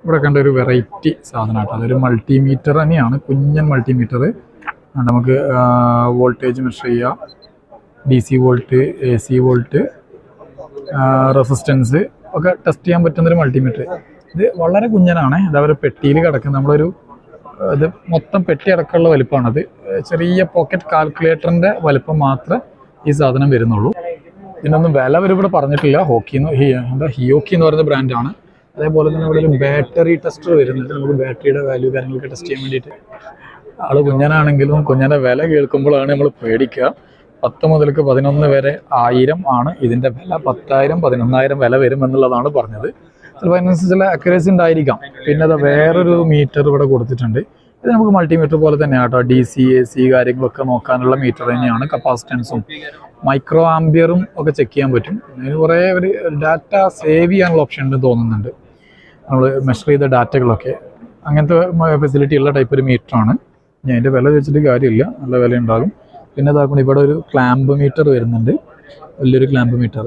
ഇവിടെ കണ്ട ഒരു വെറൈറ്റി സാധനമാട്ടോ. അതൊരു മൾട്ടിമീറ്റർ തന്നെയാണ്, കുഞ്ഞൻ മൾട്ടിമീറ്റർ. നമുക്ക് വോൾട്ടേജ് മെഷർ ചെയ്യാം, DC volt, AC volt, resistance ഒക്കെ ടെസ്റ്റ് ചെയ്യാൻ പറ്റുന്നൊരു മൾട്ടിമീറ്റർ. ഇത് വളരെ കുഞ്ഞനാണ്. അതവരെ പെട്ടിയിൽ കിടക്കുന്നത്. നമ്മളൊരു ഇത് മൊത്തം പെട്ടി അടക്കമുള്ള വലിപ്പമാണത്. ചെറിയ പോക്കറ്റ് കാൽക്കുലേറ്ററിൻ്റെ വലിപ്പം മാത്രമേ ഈ സാധനം വരുന്നുള്ളൂ. ഇതിനൊന്നും വില ഇവിടെ പറഞ്ഞിട്ടില്ല. ഹിയോക്കി എന്ന് പറയുന്ന ബ്രാൻഡാണ്. അതേപോലെ തന്നെ ഇവിടെ ഒരു ബാറ്ററി ടെസ്റ്റർ വരുന്നുണ്ട്. നമുക്ക് ബാറ്ററിയുടെ വാല്യൂ കാര്യങ്ങളൊക്കെ ടെസ്റ്റ് ചെയ്യാൻ വേണ്ടിയിട്ട്. ആള് കുഞ്ഞനാണെങ്കിലും കുഞ്ഞൻ്റെ വില കേൾക്കുമ്പോഴാണ് നമ്മൾ പേടിക്കുക. 10 മുതൽ 11 വരെ 1000 ആണ് ഇതിൻ്റെ വില. 10,000 11,000 വില വരുമെന്നുള്ളതാണ് പറഞ്ഞത്. ചിലപ്പോൾ അതിനനുസരിച്ചുള്ള അക്യുറസി ഉണ്ടായിരിക്കാം. പിന്നെ അത് വേറൊരു മീറ്റർ ഇവിടെ കൊടുത്തിട്ടുണ്ട്. ഇത് നമുക്ക് മൾട്ടിമീറ്റർ പോലെ തന്നെയാണ് കേട്ടോ. DC AC കാര്യങ്ങളൊക്കെ നോക്കാനുള്ള മീറ്റർ തന്നെയാണ്. കപ്പാസിറ്റൻസും മൈക്രോ ആംബിയറും ഒക്കെ ചെക്ക് ചെയ്യാൻ പറ്റും. അതിന് കുറേ ഒരു ഡാറ്റ സേവ് ചെയ്യാനുള്ള ഓപ്ഷൻ ഉണ്ടെന്ന് തോന്നുന്നുണ്ട്. നമ്മൾ മെഷർ ചെയ്ത ഡാറ്റകളൊക്കെ അങ്ങനത്തെ ഫെസിലിറ്റി ഉള്ള ടൈപ്പ് ഒരു മീറ്ററാണ്. ഞാൻ അതിൻ്റെ വില വെച്ചിട്ട് കാര്യമില്ല, നല്ല വില ഉണ്ടാകും. പിന്നെ ഇതാക്കണം, ഇവിടെ ഒരു ക്ലാമ്പ് മീറ്റർ വരുന്നുണ്ട്, വലിയൊരു ക്ലാമ്പ് മീറ്റർ.